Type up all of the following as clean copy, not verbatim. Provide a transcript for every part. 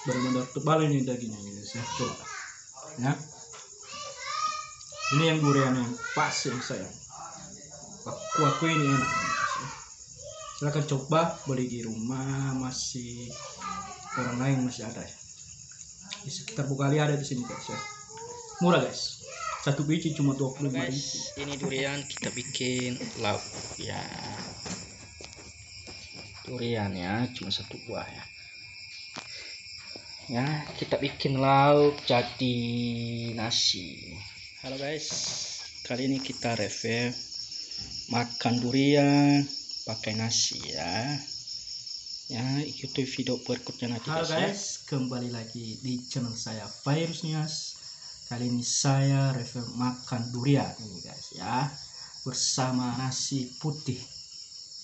benar-benar tebal ini dagingnya ini guys ya. Coba ya, ini yang durian yang pas yang saya aku ini enak guys ya. Silahkan coba beli di rumah, masih orang lain masih ada ya di sekitar Bukali, ada di sini guys ya, murah guys, satu biji cuma 25.000. Ini durian kita bikin lauk ya, durian ya cuma satu buah ya, kita bikin lauk jadi nasi. Halo guys, kali ini kita review makan durian pakai nasi ya, ikuti video berikutnya nanti. Halo guys, kembali lagi di channel saya Virus News. Kali ini saya review makan durian ini guys ya, bersama nasi putih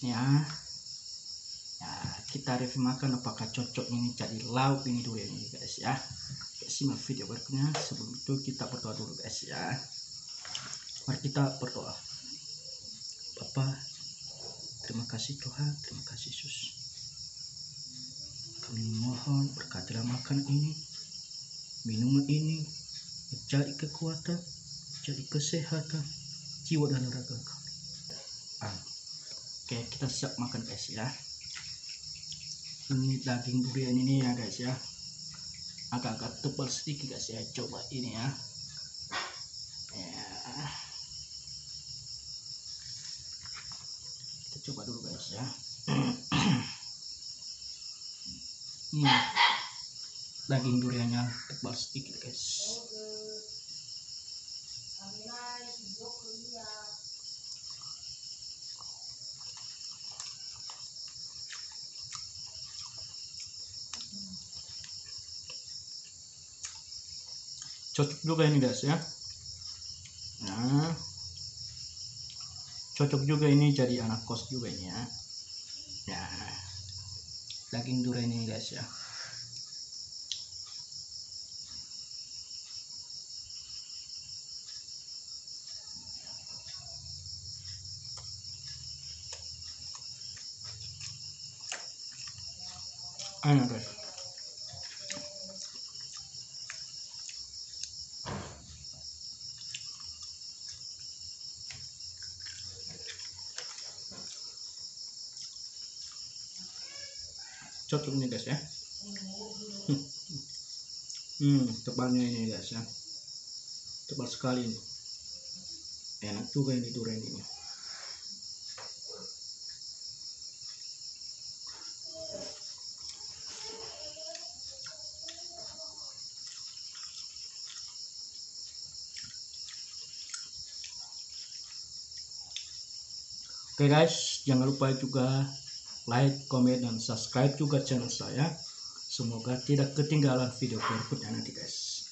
ya. Kita review makan apakah cocok ini jadi lauk ini durian ini guys ya. Simak video berikutnya. Sebelum itu kita berdoa dulu guys ya. Mari kita berdoa. Bapa, terima kasih Tuhan, terima kasih Yesus. Kami mohon berkatilah makan ini, minuman ini, menjadi kekuatan, jadi kesehatan jiwa dan raga kami. Oke, kita siap makan guys ya. Ini daging durian ini ya guys ya, agak-agak tebal sedikit guys ya. Coba ini ya. Kita coba dulu guys ya. Daging duriannya tebal sedikit guys. Cocok juga ini guys ya. Nah, cocok juga ini jadi anak kos juga ini ya. Daging durian ini guys ya. Enak guys. Cocok nih guys ya. Tebalnya ini guys ya, tebal sekali ini. Enak juga ini durian ini. Oke guys, jangan lupa juga like, comment, dan subscribe juga channel saya. Semoga tidak ketinggalan video berikutnya nanti guys.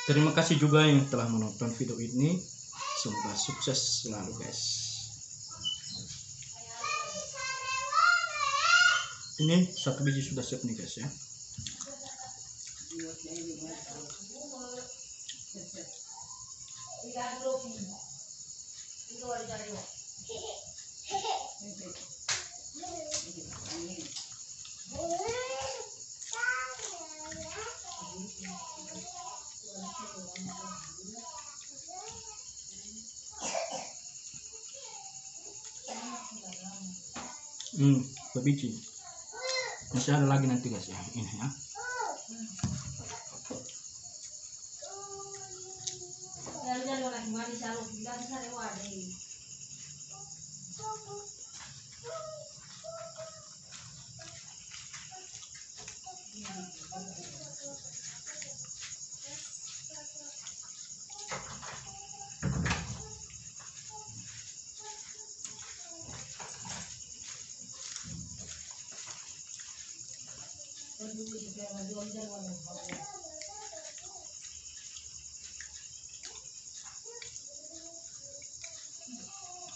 Terima kasih juga yang telah menonton video ini. Semoga sukses selalu guys. Ini satu biji sudah siap nih guys ya. Biji masih ada lagi nanti guys ya, ini ya.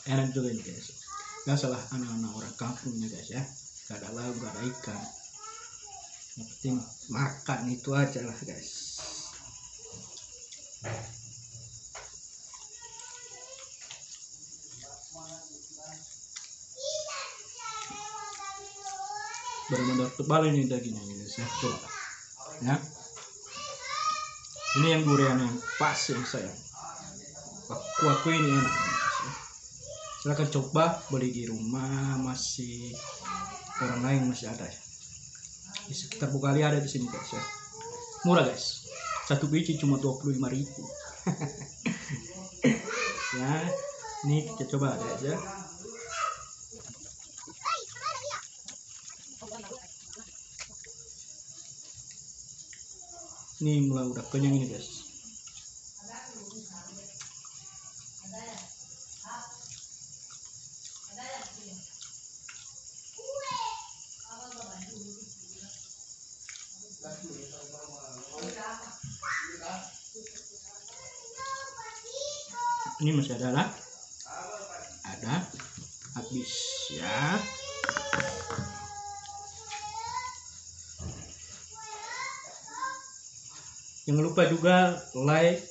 enak juga ini guys. Gak salah anak-anak orang kampungnya guys ya, gak ada lauk, gak ada ikan, yang penting makan itu aja lah guys. Benar-benar tebal ini dagingnya guys ya, coba ya. Ini yang durian yang pas yang saya aku ini enak guys ya. Silahkan coba beli di rumah, masih orang lain masih ada ya. Di sekitar Bukali ada di sini guys ya. Murah guys. Satu biji cuma 25.000. Ya, ini kita coba guys ya. Ini mulai udah kenyang ini guys. Ini masih ada lah, ada habis ya. Jangan lupa juga like,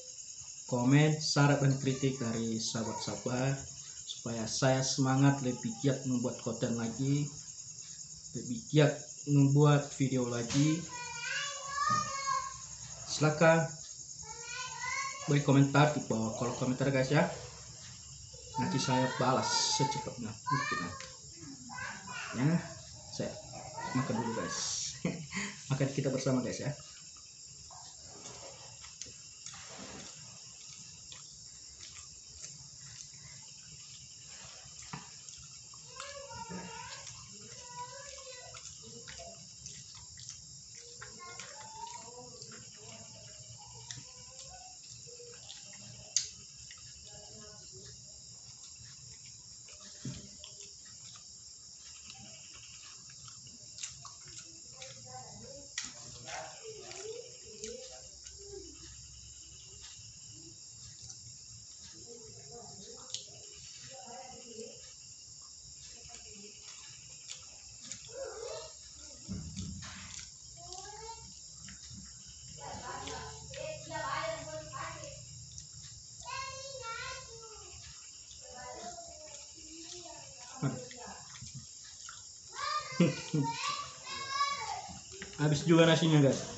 komen, saran dan kritik dari sahabat-sahabat supaya saya semangat lebih giat membuat konten lagi, lebih giat membuat video lagi. Silakan beri komentar di bawah kolom komentar guys ya. Nanti saya balas secepatnya mungkin ya. Saya makan dulu guys. Makan kita bersama guys ya. Habis juga nasinya guys.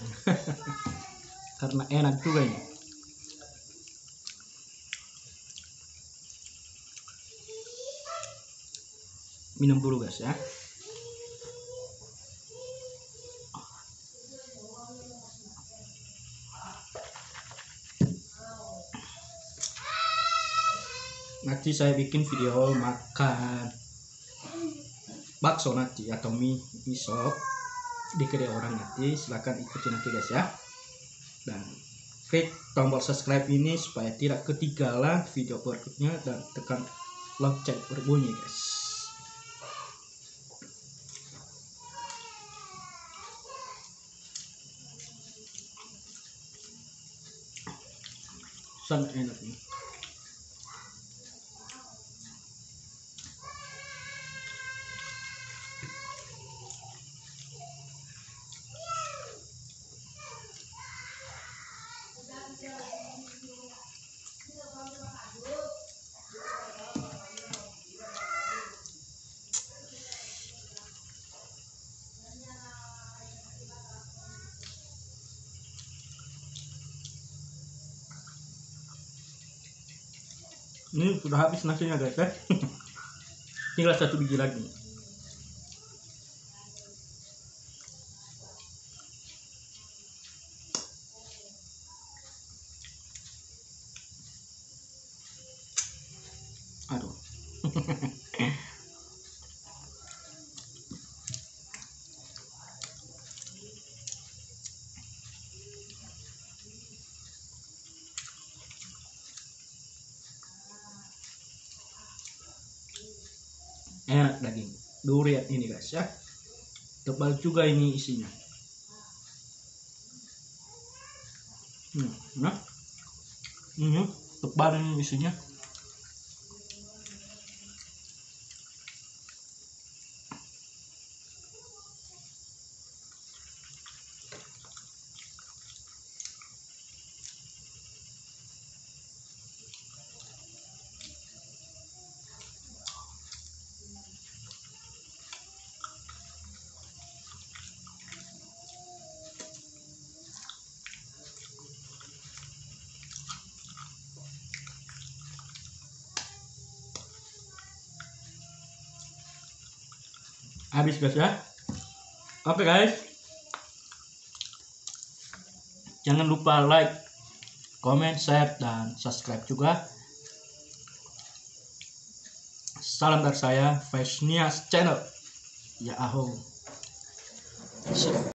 Karena enak juga ini. Minum dulu guys ya. Nanti saya bikin video makan bakso nanti atau mie sop di kedai orang nanti. Silahkan ikuti nanti guys ya, dan klik tombol subscribe ini supaya tidak ketinggalan video berikutnya, dan tekan lonceng berbunyi guys. Sangat enak nih. Ini sudah habis nasinya guys ya. Tinggal satu biji lagi. Aduh. Enak daging durian ini guys ya. Tebal juga ini isinya. Nah, ini tebal ini isinya. habis guys ya. Oke guys, jangan lupa like, comment, share, dan subscribe juga. Salam dari saya, Faisnias Channel. Ya aho.